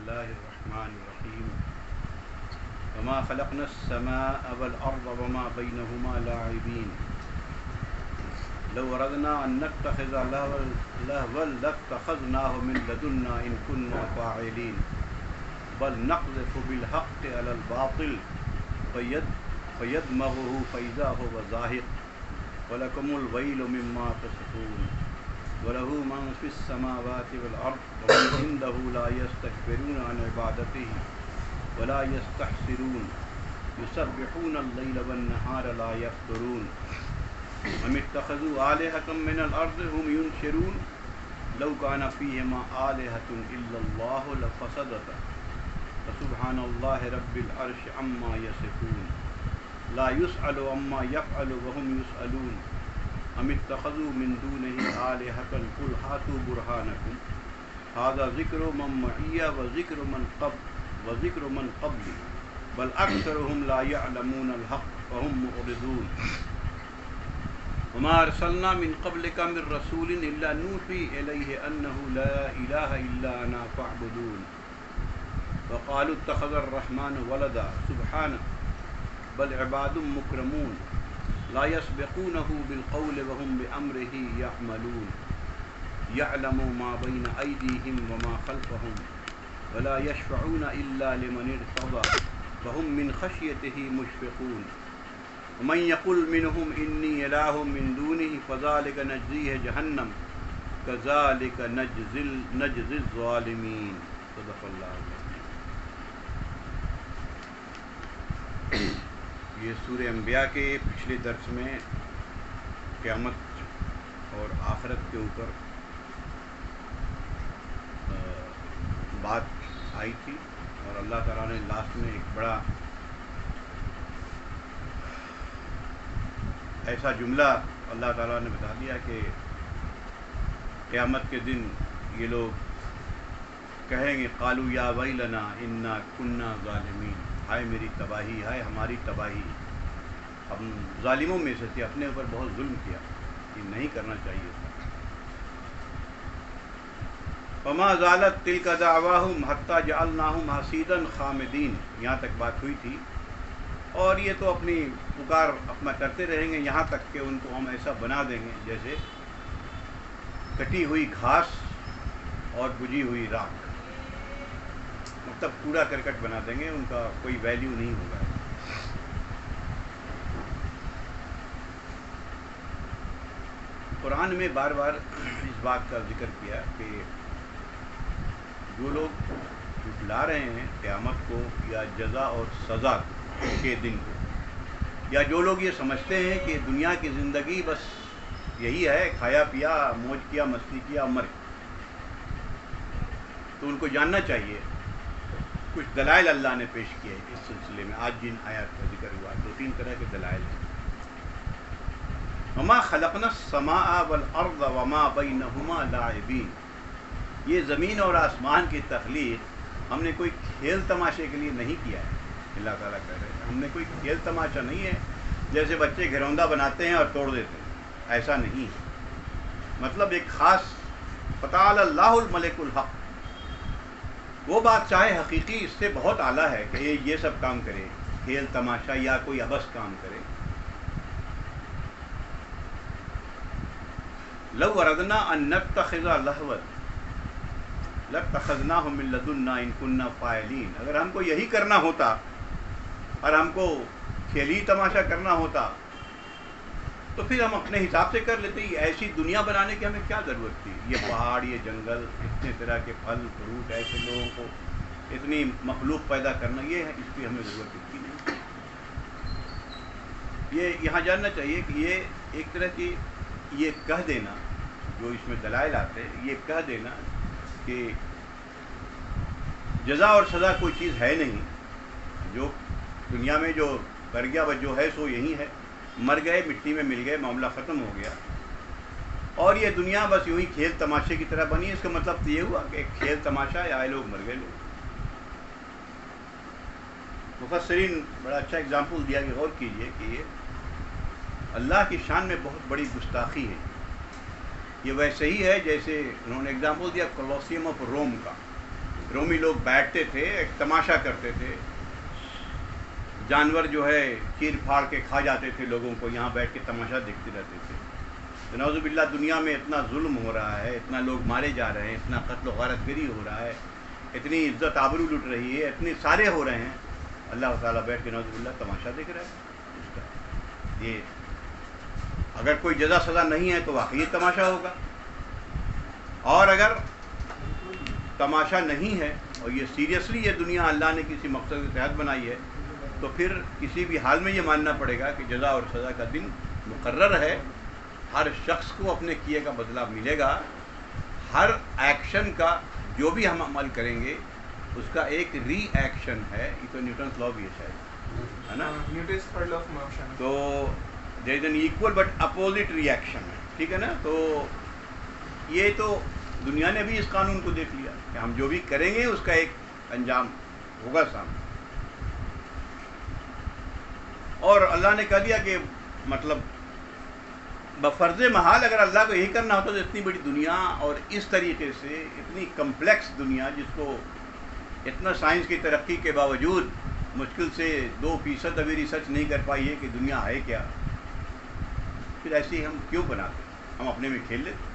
الله الرحمن الرحيم وما خلقنا السماء والأرض وما بينهما لاعبين لو أردنا أن نتخذ لهوا لاتخذناه من لدنا إن كنا فاعلين بل نقذف بالحق على الباطل فيدمغه فإذا هو زاهق ولكم الويل مما تصفون وله من في السماوات والأرض ومن عنده لا يستكبرون عن عبادته ولا يستحسرون يسبحون الليل والنهار لا يفترون أم اتخذوا آلهة من الأرض هم ينشرون لو كان فيهما آلهة إلا الله لفسدتا فسبحان الله رب العرش عما يصفون لا يسأل عما يفعل وهم يسألون أم اتخذوا من دونه آلهة قل هاتوا برهانكم هذا ذكر من معي وذكر من قبلي بل أكثرهم لا يعلمون الحق وهم معرضون وما أرسلنا من قبلك من رسول إلا نوحي إليه أنه لا إله إلا أنا فاعبدون وقالوا اتخذ الرحمن ولدا سبحانه بل عباد مكرمون لا يسبقونه بالقول وهم بأمره يعملون يعلم ما بين أيديهم وما خلفهم ولا يشفعون إلا لمن ارتضى وهم من خشيته مشفقون ومن يقل منهم إني إله من دونه فذلك نجزيه جهنم كذلك نجزي الظالمين صدق اللہ یہ سورہ انبیاء کے پچھلے درس میں قیامت اور آخرت کے اوپر بات آئی تھی اور اللہ تعالیٰ نے لاسٹ میں ایک بڑا ایسا جملہ اللہ تعالیٰ نے بتا دیا کہ قیامت کے دن یہ لوگ کہیں گے قالوا یا ویلنا انا کنا ظالمین، ہائے میری تباہی، ہائے ہماری تباہی، ہم ظالموں میں سے تھے، اپنے اوپر بہت ظلم کیا، یہ نہیں کرنا چاہیے تھا۔ فما زالت تلک دعواہم حتی جعلناہم حصیدا خامدین، یہاں تک بات ہوئی تھی، اور یہ تو اپنی پکار اپنا کرتے رہیں گے یہاں تک کہ ان کو ہم ایسا بنا دیں گے جیسے کٹی ہوئی گھاس اور بجھی ہوئی راکھ، مطلب کوڑا کرکٹ بنا دیں گے، ان کا کوئی ویلیو نہیں ہوگا۔ قرآن میں بار بار اس بات کا ذکر کیا کہ جو لوگ جھٹلا رہے ہیں قیامت کو یا جزا اور سزا کے دن کو، یا جو لوگ یہ سمجھتے ہیں کہ دنیا کی زندگی بس یہی ہے، کھایا پیا، موج کیا، مستی کیا، مر گیا، تو ان کو جاننا چاہیے کچھ دلائل اللہ نے پیش کیے اس سلسلے میں۔ آج جن آیات کا ذکر ہوا 2-3 طرح کے دلائل ہیں۔ وما خلقنا السماء والارض وما بینہما لاعبین، یہ زمین اور آسمان کی تخلیق ہم نے کوئی کھیل تماشے کے لیے نہیں کیا ہے۔ اللہ تعالیٰ کہہ رہے ہیں ہم نے کوئی کھیل تماشا نہیں ہے جیسے بچے گھروندہ بناتے ہیں اور توڑ دیتے ہیں، ایسا نہیں ہے۔ مطلب ایک خاص فتعالی اللہ الملک الحق، وہ بادشاہ حقیقی اس سے بہت اعلیٰ ہے کہ یہ سب کام کرے، کھیل تماشا یا کوئی عبث کام کرے۔ لو اردنا ان نتخذ لہوا لاتخذناہ من لدنا ان كنا فاعلین، اگر ہم کو یہی کرنا ہوتا اور ہم کو کھیلی تماشا کرنا ہوتا تو پھر ہم اپنے حساب سے کر لیتے۔ ایسی دنیا بنانے کی ہمیں کیا ضرورت تھی؟ یہ پہاڑ، یہ جنگل، اتنے طرح کے پھل فروٹ، ایسے لوگوں کو اتنی مخلوق پیدا کرنا، یہ ہے اس کی ہمیں ضرورت تھی نہیں۔ یہ یہاں جاننا چاہیے کہ یہ ایک طرح کی یہ کہہ دینا، جو اس میں دلائل آتے ہیں، یہ کہہ دینا کہ جزا اور سزا کوئی چیز ہے نہیں، جو دنیا میں جو کر گیا وہ جو ہے سو یہی ہے، مر گئے، مٹی میں مل گئے، معاملہ ختم ہو گیا، اور یہ دنیا بس یوں ہی کھیل تماشے کی طرح بنی ہے۔ اس کا مطلب تو یہ ہوا کہ ایک کھیل تماشا ہے، آئے لوگ مر گئے لوگ۔ مفسرین بڑا اچھا اگزامپل دیا کہ غور کیجئے کہ یہ اللہ کی شان میں بہت بڑی گستاخی ہے۔ یہ ویسے ہی ہے جیسے انہوں نے اگزامپل دیا کولوسیم آف روم کا۔ رومی لوگ بیٹھتے تھے، ایک تماشا کرتے تھے، جانور جو ہے چیر پھاڑ کے کھا جاتے تھے لوگوں کو، یہاں بیٹھ کے تماشا دیکھتے رہتے تھے. نعوذ باللہ دنیا میں اتنا ظلم ہو رہا ہے، اتنا لوگ مارے جا رہے ہیں، اتنا قتل و غارت گری ہو رہا ہے، اتنی عزت آبرو لٹ رہی ہے، اتنے سارے ہو رہے ہیں، اللہ تعالیٰ بیٹھ کے نعوذ باللہ تماشا دیکھ رہا ہے اس کا. یہ اگر کوئی جزا سزا نہیں ہے تو واقعی تماشا ہوگا، اور اگر تماشا نہیں ہے اور یہ سیریسلی یہ دنیا اللہ نے کسی مقصد کے تحت بنائی ہے، تو پھر کسی بھی حال میں یہ ماننا پڑے گا کہ جزا اور سزا کا دن مقرر ہے. ہر شخص کو اپنے کیے کا بدلہ ملے گا. ہر ایکشن کا جو بھی ہم عمل کریں گے اس کا ایک ری ایکشن ہے. یہ تو نیوٹنس لا بھی ہے شاید، ہے نا؟ Newton's third law of motion. تو there is an equal but opposite reaction ہے، ٹھیک ہے نا؟ تو یہ تو دنیا نے بھی اس قانون کو دیکھ لیا کہ ہم جو بھی کریں گے اس کا ایک انجام ہوگا سامنے. اور اللہ نے کہہ دیا کہ مطلب بفرض محال اگر اللہ کو یہی کرنا ہوتا تو اتنی بڑی دنیا اور اس طریقے سے اتنی کمپلیکس دنیا جس کو اتنا سائنس کی ترقی کے باوجود مشکل سے 2% ابھی ریسرچ نہیں کر پائی ہے کہ دنیا ہے کیا، پھر ایسی ہم کیوں بناتے؟ ہم اپنے میں کھیل لیتے.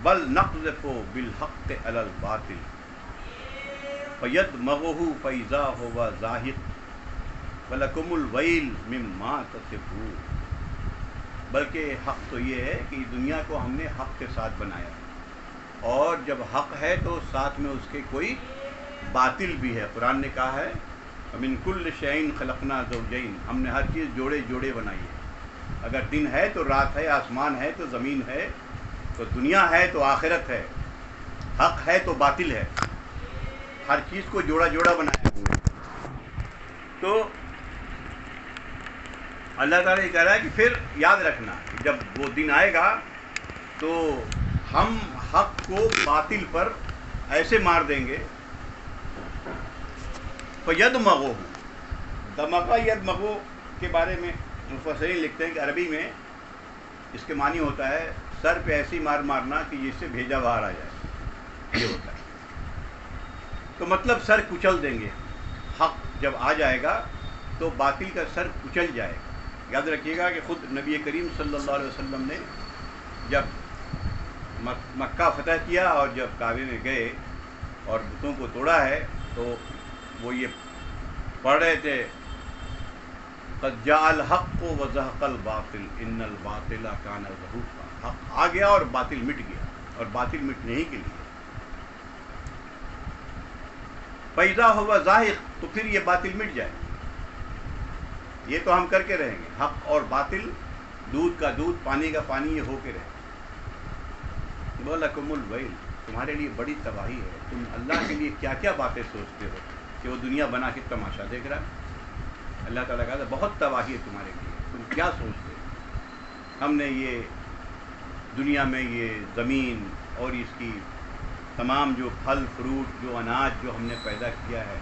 بل نقذف بالحق علی الباطل فیدمغہ فاذا هو زاہق وَلَكُمُ الْوَيْلُ مِمَّا تَصِفُونَ. بلکہ حق تو یہ ہے کہ دنیا کو ہم نے حق کے ساتھ بنایا، اور جب حق ہے تو ساتھ میں اس کے کوئی باطل بھی ہے. قرآن نے کہا ہے وَمِن كُلِّ شَيْءٍ خَلَقْنَا زَوْجَيْنِ، ہم نے ہر چیز جوڑے جوڑے بنائی ہے. اگر دن ہے تو رات ہے، آسمان ہے تو زمین ہے، تو دنیا ہے تو آخرت ہے، حق ہے تو باطل ہے. ہر چیز کو جوڑا جوڑا بنایا ہوئے. تو اللہ تعالیٰ یہ کہہ رہا ہے کہ پھر یاد رکھنا کہ جب وہ دن آئے گا تو ہم حق کو باطل پر ایسے مار دیں گے. فَيَدْمَغُهُ، دمغہ یدمغو کے بارے میں مفسرین لکھتے ہیں کہ عربی میں اس کے معنی ہوتا ہے سر پہ ایسی مار مارنا کہ جس سے بھیجا باہر آ جائے، یہ ہوتا ہے. تو مطلب سر کچل دیں گے. حق جب آ جائے گا تو باطل کا سر کچل جائے گا. یاد رکھیے گا کہ خود نبی کریم صلی اللہ علیہ وسلم نے جب مکہ فتح کیا اور جب کعبے میں گئے اور بتوں کو توڑا ہے تو وہ یہ پڑھ رہے تھے قد جاء الحق وزهق الباطل ان الباطل کان زہوقا. حق آ گیا اور باطل مٹ گیا، اور باطل مٹنے ہی کے لیے. فَإِذَا هُوَ زَاهِقٌ، تو پھر یہ باطل مٹ جائے. یہ تو ہم کر کے رہیں گے، حق اور باطل، دودھ کا دودھ پانی کا پانی، یہ ہو کے رہے. وَلَكُمُ الْوَيْلُ، تمہارے لیے بڑی تباہی ہے. تم اللہ کے لیے کیا کیا باتیں سوچتے ہو کہ وہ دنیا بنا کے تماشا دیکھ رہا ہے. اللہ تعالیٰ کہا بہت تباہی ہے تمہارے لیے، تم کیا سوچتے ہو؟ ہم نے یہ دنیا میں یہ زمین اور اس کی تمام جو پھل فروٹ، جو اناج جو ہم نے پیدا کیا ہے،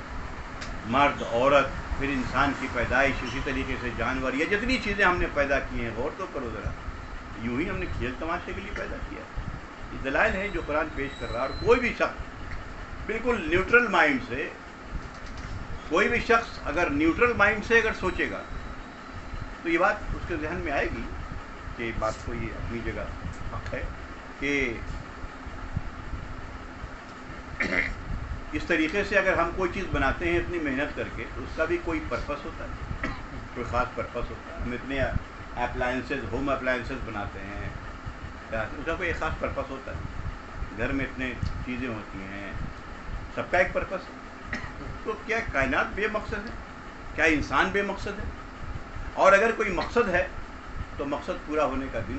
مرد عورت، پھر انسان کی پیدائش، اسی طریقے سے جانور، یہ جتنی چیزیں ہم نے پیدا کی ہیں، غور تو کرو ذرا. یوں ہی ہم نے کھیل تماشے کے لیے پیدا کیا. یہ دلائل ہیں جو قرآن پیش کر رہا ہے. اور کوئی بھی شخص بالکل نیوٹرل مائنڈ سے، کوئی بھی شخص اگر نیوٹرل مائنڈ سے اگر سوچے گا تو یہ بات اس کے ذہن میں آئے گی کہ بات کو یہ اپنی جگہ حق ہے کہ اس طریقے سے اگر ہم کوئی چیز بناتے ہیں اتنی محنت کر کے تو اس کا بھی کوئی پرپس ہوتا ہے، کوئی خاص پرپس ہوتا ہے. ہم اتنے اپلائنسز، ہوم اپلائنسز بناتے ہیں، اس کا کوئی خاص پرپس ہوتا ہے. گھر میں اتنے چیزیں ہوتی ہیں، سب کا ایک پرپس ہے. تو کیا کائنات بے مقصد ہے؟ کیا انسان بے مقصد ہے؟ اور اگر کوئی مقصد ہے تو مقصد پورا ہونے کا دن.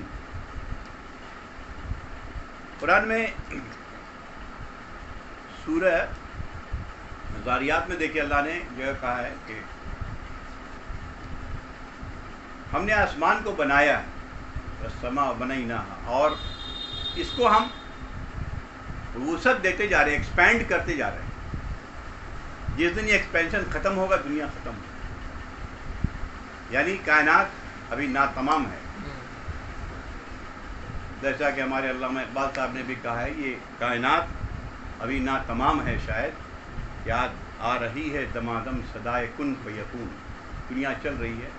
قرآن میں سورہ زاریات میں دیکھیے اللہ نے جو کہا ہے کہ ہم نے آسمان کو بنایا ہے، والسماء بنیناہا، اور اس کو ہم وسعت دیتے جا رہے ہیں، ایکسپینڈ کرتے جا رہے ہیں. جس دن یہ ایکسپینشن ختم ہوگا دنیا ختم ہوگی، یعنی کائنات ابھی ناتمام ہے. جیسا کہ ہمارے علامہ اقبال صاحب نے بھی کہا ہے، یہ کائنات ابھی نا تمام ہے، شاید یاد آ رہی ہے دمادم صدائے کن فیکون. دنیا چل رہی ہے،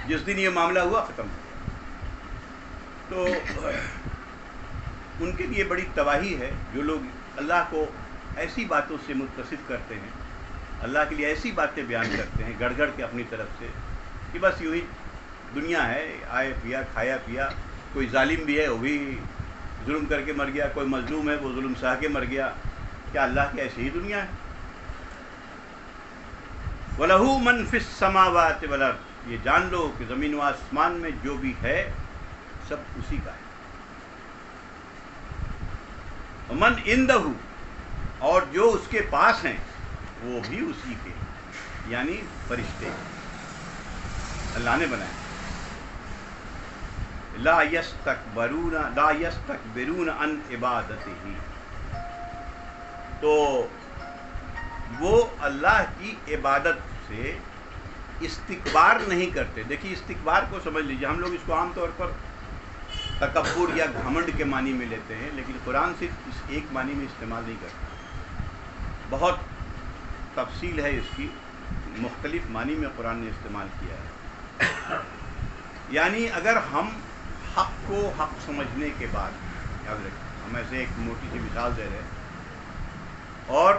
جس دن یہ معاملہ ہوا ختم ہو گیا. تو ان کے لیے بڑی تباہی ہے جو لوگ اللہ کو ایسی باتوں سے متصف کرتے ہیں، اللہ کے لیے ایسی باتیں بیان کرتے ہیں گڑ گڑ کے اپنی طرف سے کہ بس یوں ہی دنیا ہے، آئے پیا کھایا پیا. کوئی ظالم بھی ہے وہ بھی ظلم کر کے مر گیا، کوئی مظلوم ہے وہ ظلم سہ کے مر گیا. کیا اللہ کی ایسی ہی دنیا ہے؟ وَلَهُ مَن فِي السَّمَاوَاتِ وَالْأَرْضِ، یہ جان لو کہ زمین و آسمان میں جو بھی ہے سب اسی کا ہے. وَمَن عِندَهُ، اور جو اس کے پاس ہیں وہ بھی اسی کے، یعنی فرشتے اللہ نے بنائے. لا یستکبرون عن عبادتہ، تو وہ اللہ کی عبادت سے استکبار نہیں کرتے. دیکھیے استکبار کو سمجھ لیجیے، ہم لوگ اس کو عام طور پر تکبر یا گھمنڈ کے معنی میں لیتے ہیں، لیکن قرآن صرف اس ایک معنی میں استعمال نہیں کرتا. بہت تفصیل ہے اس کی، مختلف معنی میں قرآن نے استعمال کیا ہے. یعنی اگر ہم حق کو حق سمجھنے کے بعد، یاد رکھیں ہم ایسے ایک موٹی سی مثال دے رہے ہیں، اور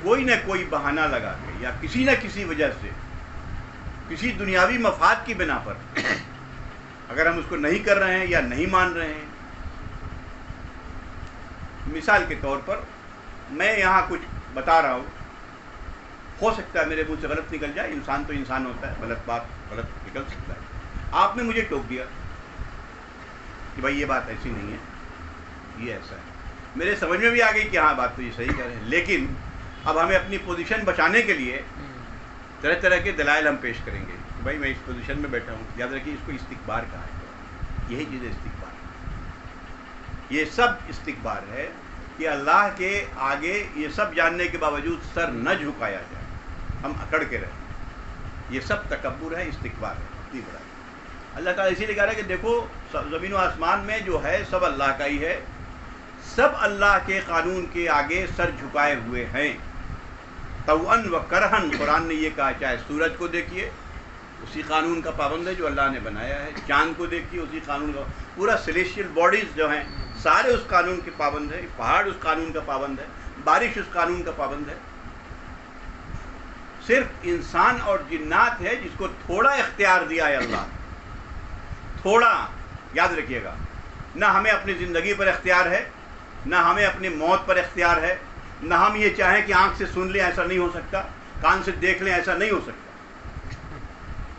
کوئی نہ کوئی بہانہ لگا کے یا کسی نہ کسی وجہ سے کسی دنیاوی مفاد کی بنا پر اگر ہم اس کو نہیں کر رہے ہیں یا نہیں مان رہے ہیں، مثال کے طور پر میں یہاں کچھ بتا رہا ہوں، ہو سکتا ہے میرے منہ سے غلط نکل جائے، انسان تو انسان ہوتا ہے، غلط بات غلط نکل سکتا ہے. آپ نے مجھے ٹوک دیا کہ بھائی یہ بات ایسی نہیں ہے، یہ ایسا ہے. میرے سمجھ میں بھی آ گئی کہ ہاں بات تو یہ صحیح کہہ رہے ہیں، لیکن اب ہمیں اپنی پوزیشن بچانے کے لیے طرح طرح کے دلائل ہم پیش کریں گے کہ بھائی میں اس پوزیشن میں بیٹھا ہوں. یاد رکھیے اس کو استکبار کہا ہے. یہی چیز ہے استکبار. یہ سب استکبار ہے کہ اللہ کے آگے یہ سب جاننے کے باوجود سر نہ جھکایا جائے، ہم اکڑ کے رہیں. یہ سب تکبر ہے، استکبار ہے، اتنی بڑا. اللہ تعالیٰ اسی لیے کہہ رہا ہے کہ دیکھو زمین و آسمان میں جو ہے سب اللہ کا ہی ہے، سب اللہ کے قانون کے آگے سر جھکائے ہوئے ہیں. طوعاً و کرہن، قرآن نے یہ کہا. چاہے سورج کو دیکھیے اسی قانون کا پابند ہے جو اللہ نے بنایا ہے، چاند کو دیکھیے اسی قانون کا، پورا سیلیشیل باڈیز جو ہیں سارے اس قانون کے پابند ہے، پہاڑ اس قانون کا پابند ہے، بارش اس قانون کا پابند ہے. صرف انسان اور جنات ہے جس کو تھوڑا اختیار دیا ہے اللہ، تھوڑا. یاد رکھیے گا، نہ ہمیں اپنی زندگی پر اختیار ہے، نہ ہمیں اپنی موت پر اختیار ہے، نہ ہم یہ چاہیں کہ آنکھ سے سن لیں، ایسا نہیں ہو سکتا. کان سے دیکھ لیں، ایسا نہیں ہو سکتا.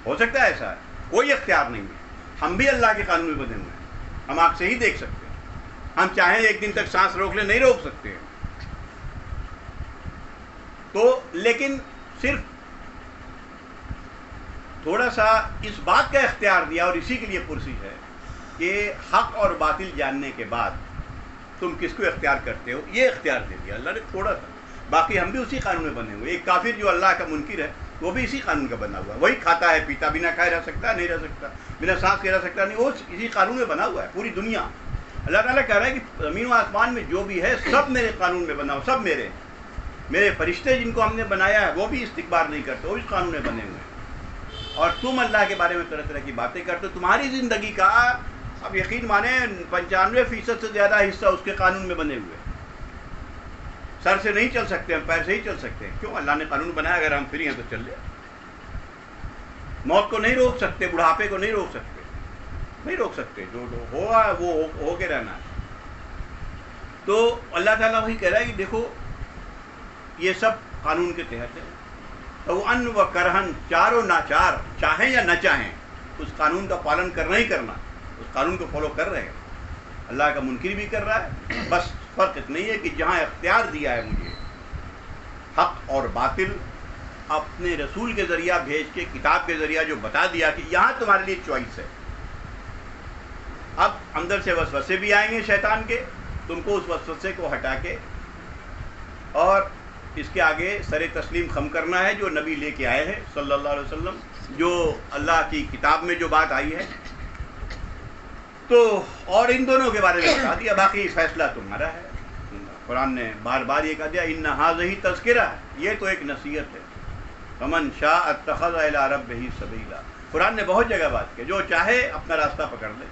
ہو سکتا ہے ایسا ہے؟ کوئی اختیار نہیں ہے. ہم بھی اللہ کے قانون میں بندھے ہوئے ہیں. ہم آنکھ سے ہی دیکھ سکتے ہیں. ہم چاہیں ایک دن تک سانس روک لیں، نہیں روک سکتے ہیں. تو لیکن صرف تھوڑا سا اس بات کا اختیار دیا، اور اسی کے لیے پرسش ہے کہ حق اور باطل جاننے کے بعد تم کس کو اختیار کرتے ہو، یہ اختیار دے دیا اللہ نے تھوڑا سا. باقی ہم بھی اسی قانون میں بنے ہوئے. ایک کافر جو اللہ کا منکر ہے وہ بھی اسی قانون کا بنا ہوا ہے. وہی کھاتا ہے پیتا، بنا کھائے رہ سکتا ہے نہیں رہ سکتا، بنا سانس کے رہ سکتا نہیں، وہ اسی قانون میں بنا ہوا ہے. پوری دنیا اللہ تعالیٰ کہہ رہا ہے کہ زمین و آسمان میں جو بھی ہے سب میرے قانون میں بنا ہوا، سب میرے. میرے فرشتے جن کو ہم نے بنایا ہے وہ بھی استکبار نہیں کرتے، وہ اس قانون میں بنے ہوئے ہیں. اور تم اللہ کے بارے میں طرح طرح کی باتیں کرتے ہو. تمہاری زندگی کا اب یقین مانیں 95% سے زیادہ حصہ اس کے قانون میں بنے ہوئے. سر سے نہیں چل سکتے ہم، پیر سے ہی چل سکتے ہیں. کیوں؟ اللہ نے قانون بنایا، اگر ہم فری ہیں تو چل لیں. موت کو نہیں روک سکتے، بڑھاپے کو نہیں روک سکتے، نہیں روک سکتے. جو ہوا وہ ہو کے رہنا ہے. تو اللہ تعالیٰ وہی کہہ رہا ہے کہ دیکھو یہ سب قانون کے تحت ہے. طوعاً و کرہن، چار و ناچار، چاہیں یا نہ چاہیں اس قانون کا پالن کرنا ہی کرنا. اس قانون کو فالو کر رہے ہیں. اللہ کا منکر بھی کر رہا ہے. بس فرق اتنا ہی ہے کہ جہاں اختیار دیا ہے مجھے حق اور باطل اپنے رسول کے ذریعہ بھیج کے، کتاب کے ذریعہ جو بتا دیا کہ یہاں تمہارے لیے چوائس ہے. اب اندر سے وسوسے بھی آئیں گے شیطان کے، تم کو اس وسوسے کو ہٹا کے اور اس کے آگے سر تسلیم خم کرنا ہے جو نبی لے کے آئے ہیں صلی اللہ علیہ وسلم، جو اللہ کی کتاب میں جو بات آئی ہے. تو اور ان دونوں کے بارے میں بتا دیا، باقی فیصلہ تمہارا ہے۔ قرآن نے بار بار یہ کہہ دیا ان ھذہ تذکرہ، یہ تو ایک نصیحت ہے، فمن شاء اتخذ الی ربہ سبیلا۔ قرآن نے بہت جگہ بات کی، جو چاہے اپنا راستہ پکڑ لے۔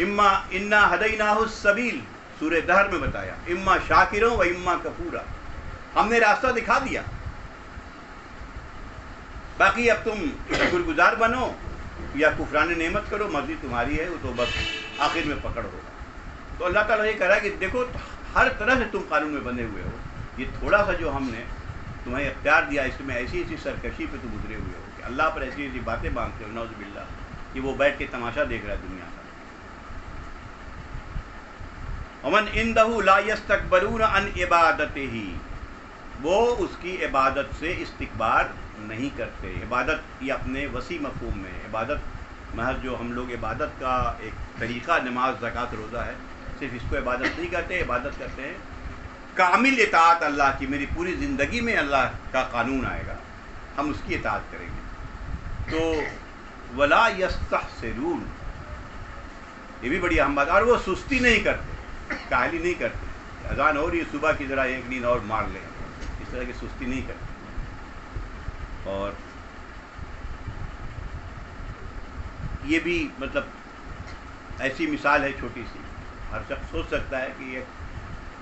اما انا ہدیناہ السبیل، سورہ دہر میں بتایا، اما شاکرا و اما کفورا، ہم نے راستہ دکھا دیا، باقی اب تم شکر گزار بنو یا کفران نعمت کرو، مرضی تمہاری ہے، وہ تو بس آخر میں پکڑ ہوگا۔ تو اللہ تعالیٰ یہ کہہ رہا ہے کہ دیکھو ہر طرح سے تم قانون میں بندھے ہوئے ہو، یہ تھوڑا سا جو ہم نے تمہیں اختیار دیا، اس میں ایسی ایسی سرکشی پہ تم اترے ہوئے ہو کہ اللہ پر ایسی ایسی باتیں مانگتے ہو، نعوذ باللہ، کہ وہ بیٹھ کے تماشا دیکھ رہا ہے دنیا کا۔ ومن عنده لا يستكبرون عن عبادته، وہ اس کی عبادت سے استکبار نہیں کرتے۔ عبادت یہ اپنے وسیع مفہوم میں، عبادت محض جو ہم لوگ عبادت کا ایک طریقہ نماز زکوٰۃ روزہ ہے، صرف اس کو عبادت نہیں کرتے، عبادت کرتے ہیں کامل اطاعت اللہ کی، میری پوری زندگی میں اللہ کا قانون آئے گا، ہم اس کی اطاعت کریں گے۔ تو ولا یستحسرون، یہ بھی بڑی اہم بات، اور وہ سستی نہیں کرتے، کاہلی نہیں کرتے، اذان ہو رہی ہے صبح کی ذرا ایک نیند اور مار لیں، اس طرح کی سستی نہیں کرتے۔ اور یہ بھی مطلب ایسی مثال ہے چھوٹی سی، ہر شخص سوچ سکتا ہے کہ یہ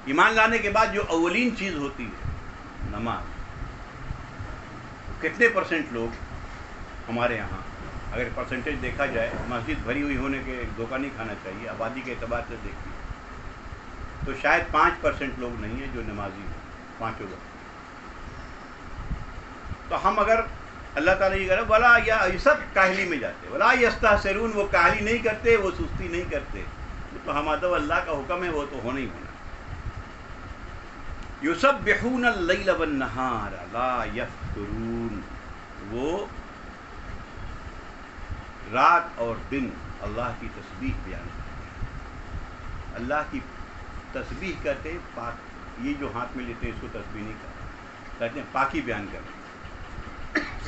ایمان لانے کے بعد جو اولین چیز ہوتی ہے نماز، کتنے پرسنٹ لوگ ہمارے یہاں، اگر پرسنٹیج دیکھا جائے، مسجد بھری ہوئی ہونے کے دھوکہ نہیں کھانا چاہیے، آبادی کے اعتبار سے دیکھیے تو شاید 5% لوگ نہیں ہیں جو نمازی ہیں پانچوں وقت۔ تو ہم اگر اللہ تعالیٰ یہ کرے ولا، یا یہ سب کاہلی میں جاتے، ولا یستحسرون، وہ کاہلی نہیں کرتے، وہ سستی نہیں کرتے، تو ہمارا اللہ کا حکم ہے، وہ تو ہونا ہی ہونا۔ یسبحون اللیل والنہار لا یفترون، وہ رات اور دن اللہ کی تسبیح بیان کرتے ہیں، اللہ کی تسبیح کرتے ہیں، پاک، یہ جو ہاتھ میں لیتے ہیں اس کو تسبیح نہیں کرتے، کہتے ہیں پاکی بیان کرتے ہیں۔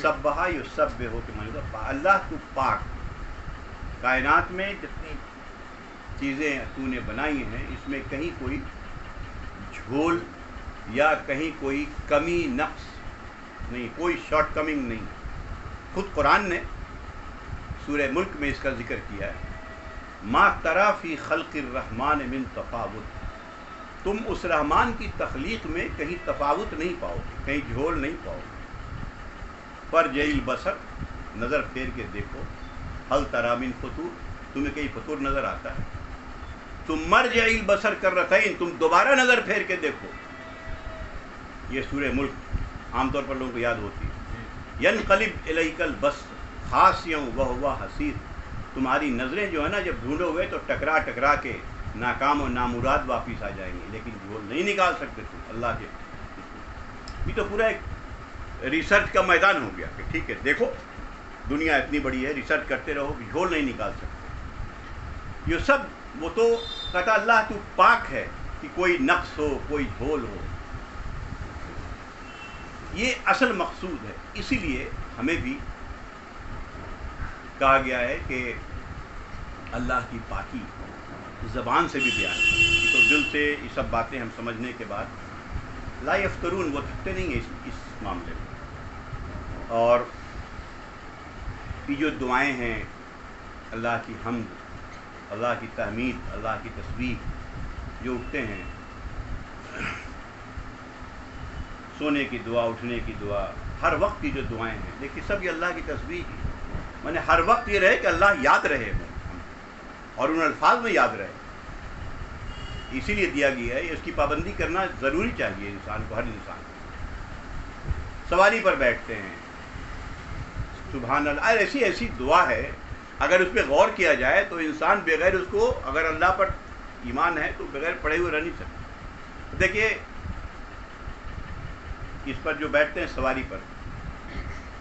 سبحا یسبح کے معنی اللہ تو پاک، کائنات میں جتنی چیزیں تو نے بنائی ہیں اس میں کہیں کوئی جھول یا کہیں کوئی کمی نقص نہیں، کوئی شارٹ کمنگ نہیں۔ خود قرآن نے سورہ ملک میں اس کا ذکر کیا ہے، ما تری فی خلق الرحمن من تفاوت، تم اس رحمان کی تخلیق میں کہیں تفاوت نہیں پاؤ گے، کہیں جھول نہیں پاؤ گے۔ فرجع البصر، نظر پھیر کے دیکھو، هل تری من فطور، تمہیں کہیں فطور نظر آتا ہے؟ تم مرجع البصر کرتین، تم دوبارہ نظر پھیر کے دیکھو۔ یہ سورہ ملک عام طور پر لوگوں کو یاد ہوتی ہے۔ ینقلب الیک البصر خاسئا وہو حسیر، تمہاری نظریں جو ہے نا جب ڈھونڈو گے تو ٹکرا ٹکرا کے ناکام و نامراد واپس آ جائیں گے، لیکن جھول نہیں نکال سکتے تم اللہ کے۔ یہ تو پورا ایک ریسرچ کا میدان ہو گیا کہ ٹھیک ہے دیکھو دنیا اتنی بڑی ہے، ریسرچ کرتے رہو، جھول نہیں نکال سکتے۔ یہ سب وہ تو کہتا اللہ تو پاک ہے کہ کوئی نقص ہو، کوئی جھول ہو، یہ اصل مقصود ہے۔ اسی لیے ہمیں بھی کہا گیا ہے کہ اللہ کی پاکی زبان سے بھی بیان کریں، تو دل سے یہ سب باتیں ہم سمجھنے کے بعد لا یفترون، وہ تھکتے نہیں ہیں اس معاملے میں۔ اور یہ جو دعائیں ہیں، اللہ کی حمد، اللہ کی تحمید، اللہ کی تسبیح، جو اٹھتے ہیں، سونے کی دعا، اٹھنے کی دعا، ہر وقت کی جو دعائیں ہیں، دیکھیے سب یہ اللہ کی تسبیح ہی، میں نے ہر وقت یہ رہے کہ اللہ یاد رہے اور ان الفاظ میں یاد رہے، اسی لیے دیا گیا ہے۔ اس کی پابندی کرنا ضروری چاہیے انسان کو، ہر انسان کو۔ سواری پر بیٹھتے ہیں، سبحان اللہ، ایسی ایسی دعا ہے، اگر اس پہ غور کیا جائے تو انسان بغیر اس کو، اگر اللہ پر ایمان ہے تو بغیر پڑھے ہوئے رہ نہیں سکتا۔ دیکھیے اس پر جو بیٹھتے ہیں سواری پر،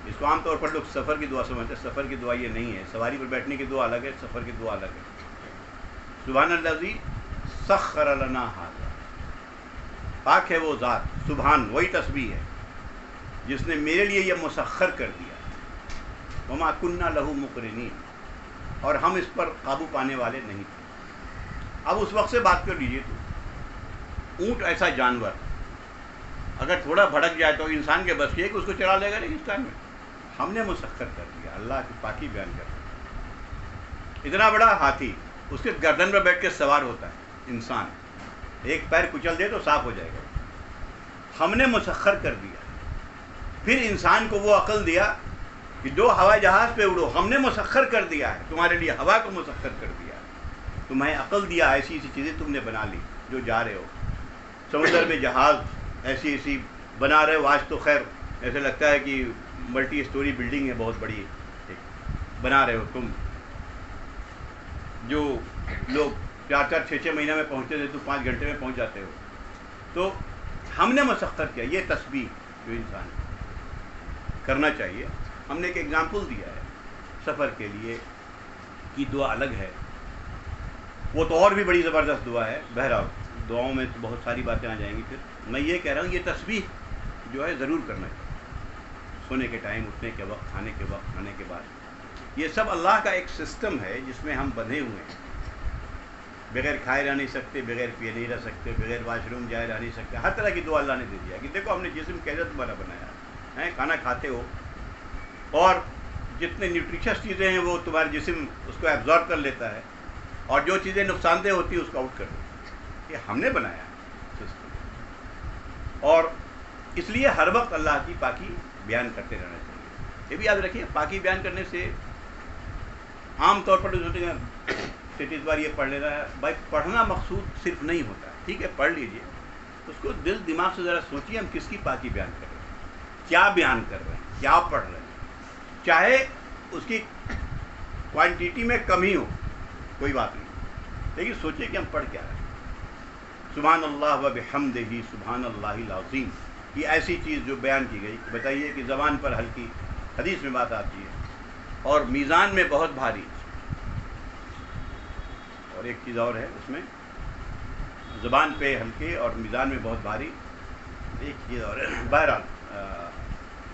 اس کو عام طور پر لوگ سفر کی دعا سمجھتے ہیں، سفر کی دعا یہ نہیں ہے، سواری پر بیٹھنے کی دعا الگ ہے، سفر کی دعا الگ ہے۔ سبحان الذی سخر لنا ھذا، پاک ہے وہ ذات، سبحان وہی تسبیح ہے جس نے میرے لیے یہ مسخر کر دیا۔ وما کنا لہ مقرنین، اور ہم اس پر قابو پانے والے نہیں تھے. اب اس وقت سے بات کر لیجیے. تو اونٹ ایسا جانور اگر تھوڑا بھڑک جائے تو انسان کے بس یہ کہ اس کو چلا لے گا نہیں اس ٹائم میں. ہم نے مسخر کر دیا. اللہ کی پاکی بیان کر دیا. اتنا بڑا ہاتھی اس کے گردن پر بیٹھ کے سوار ہوتا ہے انسان, ایک پیر کچل دے تو صاف ہو جائے گا. ہم نے مسخر کر دیا. پھر انسان کو وہ عقل دیا کہ جو ہوائی جہاز پہ اڑو, ہم نے مسخر کر دیا ہے تمہارے لیے, ہوا کو مسخر کر دیا ہے. تمہیں عقل دیا, ایسی ایسی چیزیں تم نے بنا لی جو جا رہے ہو. سمندر میں جہاز ایسی ایسی بنا رہے ہو. آج تو خیر ایسے لگتا ہے کہ ملٹی اسٹوری بلڈنگ ہے, بہت بڑی بنا رہے ہو تم. جو لوگ 4-4 6-6 مہینہ میں پہنچتے تھے تو 5 گھنٹے میں پہنچ جاتے ہو. تو ہم نے مسخر کیا. یہ تسبیح جو انسان کرنا چاہیے. ہم نے ایک ایگزامپل دیا ہے سفر کے لیے کہ دعا الگ ہے, وہ تو اور بھی بڑی زبردست دعا ہے. بہرحال دعاؤں میں تو بہت ساری باتیں آ جائیں گی. پھر میں یہ کہہ رہا ہوں یہ تسبیح جو ہے ضرور کرنا چاہیے. سونے کے ٹائم, اٹھنے کے وقت, کھانے کے وقت, کھانے کے بعد. یہ سب اللہ کا ایک سسٹم ہے جس میں ہم بندھے ہوئے ہیں. بغیر کھائے رہ نہیں سکتے, بغیر پیے نہیں رہ سکتے, بغیر واش روم جائے رہ نہیں سکتے. ہر طرح کی دعا اللہ نے دے دیا کہ دیکھو ہم نے جسم کیسے تمہارا بنایا ہے. کھانا کھاتے ہو اور جتنے نیوٹریشس چیزیں ہیں وہ تمہارے جسم اس کو ایبزارب کر لیتا ہے, اور جو چیزیں نقصان دہ ہوتی ہیں اس کو آؤٹ کر دیتا ہے. یہ ہم نے بنایا ہے سسٹم. اور اس لیے ہر وقت اللہ کی پاکی بیان کرتے رہنا چاہیے. یہ بھی یاد رکھیے پاکی بیان کرنے سے عام طور پر سوچیں گے اس بار یہ پڑھ لینا ہے. بھائی پڑھنا مقصود صرف نہیں ہوتا. ٹھیک ہے پڑھ لیجئے, اس کو دل دماغ سے ذرا سوچیے ہم کس کی پاکی بیان کر رہے ہیں, کیا بیان کر رہے ہیں, کیا پڑھ رہے ہیں. چاہے اس کی کوانٹیٹی میں کمی ہو کوئی بات نہیں, لیکن سوچیے کہ ہم پڑھ کیا رہے ہیں. سبحان اللہ و بحمدہ سبحان اللہ العظیم, یہ ایسی چیز جو بیان کی گئی. بتائیے کہ زبان پر ہلکی, حدیث میں بات آتی ہے, اور میزان میں بہت بھاری. اور ایک چیز اور ہے اس میں, زبان پہ ہلکے اور میزان میں بہت بھاری, ایک چیز اور ہے. بہرحال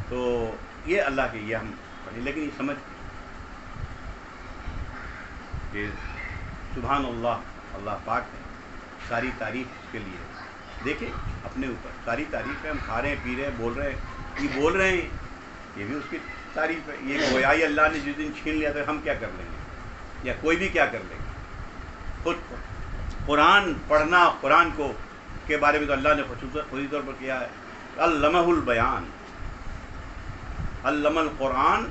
تو یہ اللہ کے یہ ہم پڑھیں, لیکن یہ سمجھ کہ سبحان اللہ, اللہ پاک ہے, ساری تعریف اس کے لیے. دیکھیں اپنے اوپر ساری تعریف ہے. ہم کھا رہے ہیں, پی رہے ہیں, بول رہے ہیں, یہ بول رہے ہیں, یہ بھی اس کی تعریف ہے. یہ گویائی اللہ نے جس دن چھین لیا تو ہم کیا کر لیں گے, یا کوئی بھی کیا کر لیں گے. خود قرآن پڑھنا, قرآن کو کے بارے میں تو اللہ نے خصوصی طور پر کیا ہے. علمہ البیان, علم القرآن,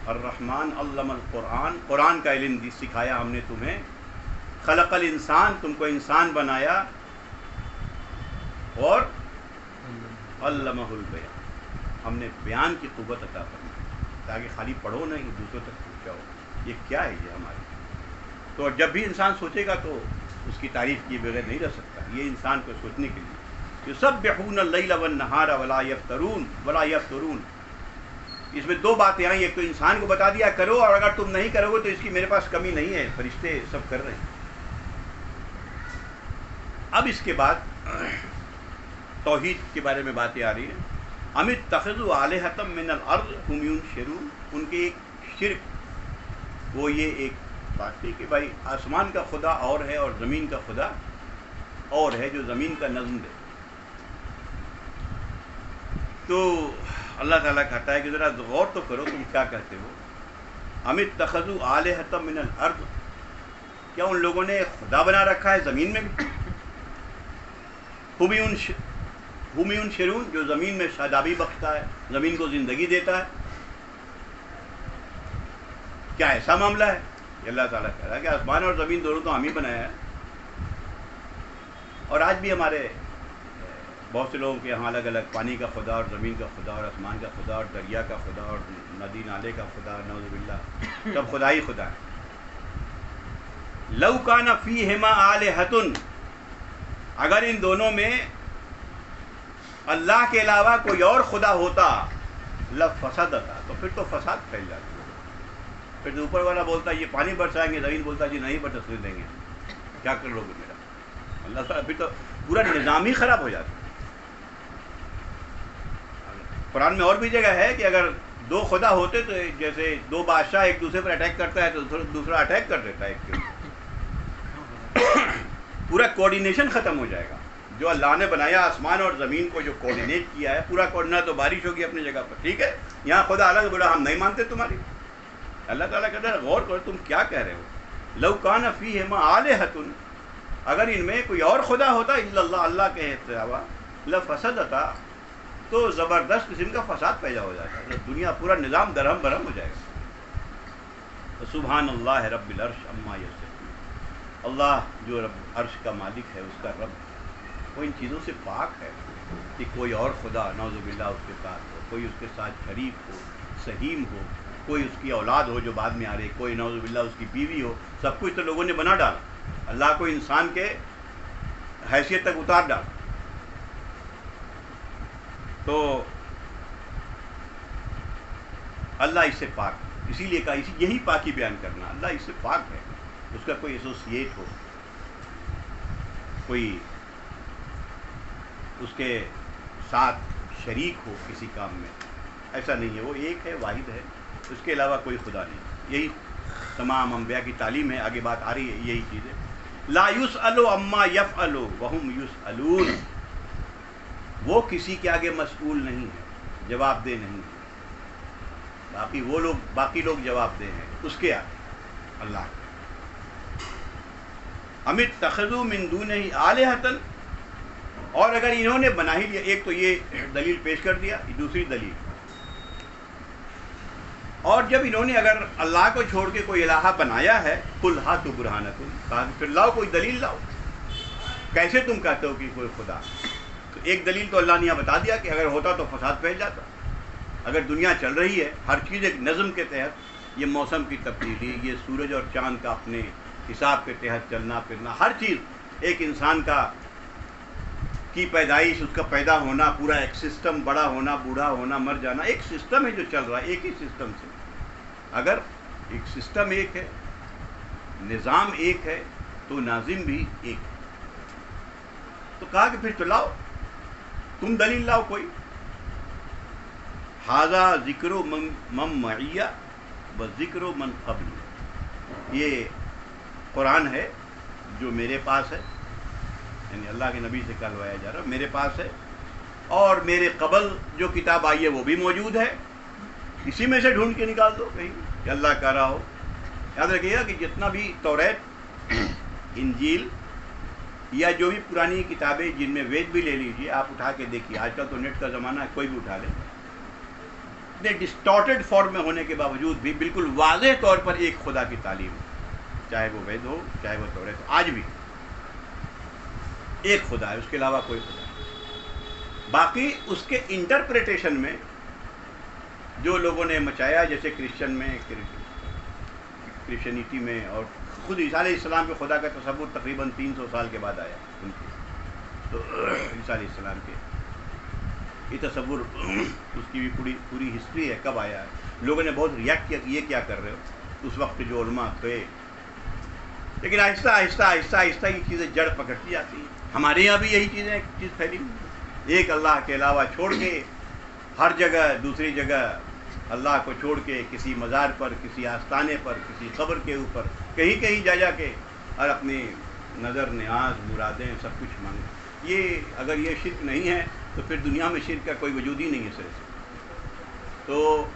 الرحمن علم القرآن, قرآن کا علم سکھایا ہم نے تمہیں. خلق الانسان, تم کو انسان بنایا, اور علمہ البیان, ہم نے بیان کی قوت عطا فرمائی تاکہ خالی پڑھو نہیں دوسروں تک پہنچاؤ. یہ کیا ہے یہ ہماری. تو جب بھی انسان سوچے گا تو اس کی تعریف کیے بغیر نہیں رہ سکتا. یہ انسان کو سوچنے کے لیے یسبحون اللیل والنہار ولا یفترون ولا یفترون. اس میں 2 باتیں آئیں. ایک تو انسان کو بتا دیا کرو, اور اگر تم نہیں کرو گے تو اس کی میرے پاس کمی نہیں ہے, فرشتے سب کر رہے ہیں. اب اس کے بعد توحید کے بارے میں باتیں آ رہی ہیں. ام اتخذوا آلہۃ من الارض ھم ینشرون. ان کے ایک شرک وہ یہ ایک بات تھی کہ بھائی آسمان کا خدا اور ہے اور زمین کا خدا اور ہے جو زمین کا نظم دے. تو اللہ تعالیٰ کہتا ہے کہ ذرا غور تو کرو تم کیا کہتے ہو. ام اتخذوا آلہۃ من الارض, کیا ان لوگوں نے خدا بنا رکھا ہے زمین میں بھی. ھم ینشرون, جو زمین میں شادابی بخشتا ہے, زمین کو زندگی دیتا ہے. کیا ایسا معاملہ ہے؟ اللہ تعالیٰ کہہ رہا ہے کہ آسمان اور زمین دونوں تو ہم ہی بنایا ہے. اور آج بھی ہمارے بہت سے لوگوں کے یہاں الگ الگ پانی کا خدا اور زمین کا خدا اور آسمان کا خدا اور دریا کا خدا اور ندی نالے کا خدا, نعوذ باللہ, سب خدا ہی خدا ہے. لو کان فیہما آلہۃ, اگر ان دونوں میں اللہ کے علاوہ کوئی اور خدا ہوتا, لفسدتا, تو پھر تو فساد پھیل جاتا. پھر اوپر والا بولتا یہ پانی برسائیں گے, زمین بولتا جی نہیں برس دیں گے, کیا کر لو گے میرا. اللہ تعالیٰ پھر تو پورا نظام ہی خراب ہو جاتا. قرآن میں اور بھی جگہ ہے کہ اگر دو خدا ہوتے تو جیسے دو بادشاہ ایک دوسرے پر اٹیک کرتا ہے تو دوسرا اٹیک کر دیتا ہے ایک کے اوپر. پورا کوآرڈینیشن ختم ہو جائے گا. جو اللہ نے بنایا آسمان اور زمین کو جو کوآرڈینیٹ کیا ہے پورا کوآرڈینیٹ تو بارش ہوگی اپنی جگہ پر, ٹھیک ہے. یہاں خدا الگ بولا ہم نہیں مانتے تمہاری. اللہ تعالیٰ کہتا ہے غور کرو تم کیا کہہ رہے ہو. لو کان فیہما آلہۃ, اگر ان میں کوئی اور خدا ہوتا الا اللہ, اللہ کے علاوہ, لفسدتا, تو زبردست قسم کا فساد پیدا ہو جاتا ہے. دنیا پورا نظام درہم برہم ہو جائے گا. سبحان اللہ رب العرش عما یصفون, اللہ جو رب عرش کا مالک ہے, اس کا رب, وہ ان چیزوں سے پاک ہے کہ کوئی اور خدا نعوذ باللہ اس کے ساتھ ہو, کوئی اس کے ساتھ شریک ہو, سہیم ہو, کوئی اس کی اولاد ہو جو بعد میں آ رہی, کوئی نعوذ باللہ اس کی بیوی ہو. سب کچھ تو لوگوں نے بنا ڈالا. اللہ کو انسان کے حیثیت تک اتار ڈالا. تو اللہ اس سے پاک, اسی لیے کہا یہی پاکی بیان کرنا, اللہ اس سے پاک ہے. اس کا کوئی ایسوسیٹ ہو, کوئی اس کے ساتھ شریک ہو کسی کام میں, ایسا نہیں ہے. وہ ایک ہے, واحد ہے, اس کے علاوہ کوئی خدا نہیں. یہی تمام انبیاء کی تعلیم ہے. آگے بات آ رہی ہے یہی چیز ہے. لا یسأل عما یفعل وہم یسألون, وہ کسی کے آگے مسئول نہیں ہے, جواب دہ نہیں ہے. باقی لوگ جواب دہ ہیں اس کے آگے اللہ. ام اتخذوا من دونہ آلہۃ, اور اگر انہوں نے بنا ہی لیا, ایک تو یہ دلیل پیش کر دیا, دوسری دلیل, اور جب انہوں نے اگر اللہ کو چھوڑ کے کوئی الہ بنایا ہے, قل ہاتوا برہانکم, کہا پھر لاؤ کوئی دلیل لاؤ. کیسے تم کہتے ہو کہ کوئی خدا؟ تو ایک دلیل تو اللہ نے یہاں بتا دیا کہ اگر ہوتا تو فساد پھیل جاتا. اگر دنیا چل رہی ہے, ہر چیز ایک نظم کے تحت, یہ موسم کی تبدیلی, یہ سورج اور چاند کا اپنے حساب کے تحت چلنا پھرنا, ہر چیز ایک انسان کی پیدائش, اس کا پیدا ہونا, پورا ایک سسٹم, بڑا ہونا, بوڑھا ہونا, مر جانا, ایک سسٹم ہے جو چل رہا ہے, ایک ہی سسٹم سے. اگر ایک سسٹم ایک ہے, نظام ایک ہے, تو ناظم بھی ایک ہے. تو کہا کہ پھر تو لاؤ, تم دلیل لاؤ کوئی. ھذا ذکر من معی و ذکر من قبل, یہ قرآن ہے جو میرے پاس ہے, یعنی اللہ کے نبی سے کہلوایا جا رہا, میرے پاس ہے, اور میرے قبل جو کتاب آئی ہے وہ بھی موجود ہے. اسی میں سے ڈھونڈ کے نکال دو کہیں کہ اللہ کہہ رہا ہو. یاد رکھیے گا کہ جتنا بھی توریت, انجیل یا جو بھی پرانی کتابیں جن میں وید بھی لے لیجیے, آپ اٹھا کے دیکھیے. آج کل تو نیٹ کا زمانہ ہے, کوئی بھی اٹھا لے. اتنے ڈسٹارٹیڈ فارم میں ہونے کے باوجود بھی بالکل واضح طور پر ایک خدا کی تعلیم ہے, چاہے وہ وید ہو چاہے وہ توریت ہو. آج بھی ایک خدا ہے, اس کے علاوہ کوئی خدا نہیں. باقی اس کے انٹرپریٹیشن میں جو لوگوں نے مچایا, جیسے کرسچن میں, کرسچنیٹی میں, اور خود عیسیٰ علیہ السلام کے خدا کا تصور تقریباً 300 سال کے بعد آیا ان کے. تو عیسیٰ علیہ السلام کے یہ تصور, اس کی بھی پوری ہسٹری ہے, کب آیا ہے. لوگوں نے بہت ریئیکٹ کیا کہ یہ کیا کر رہے ہو اس وقت جو علماء تھے. لیکن آہستہ آہستہ آہستہ آہستہ یہ چیزیں جڑ پکڑتی جاتی ہیں. ہمارے یہاں بھی یہی چیزیں چیز پھیلی, ایک اللہ کے علاوہ چھوڑ کے ہر جگہ دوسری جگہ اللہ کو چھوڑ کے کسی مزار پر, کسی آستانے پر, کسی قبر کے اوپر, کہیں کہیں جا کے اور اپنی نظر نیاز مرادیں سب کچھ مانگیں. یہ اگر یہ شرک نہیں ہے تو پھر دنیا میں شرک کا کوئی وجود ہی نہیں ہے سر سے. تو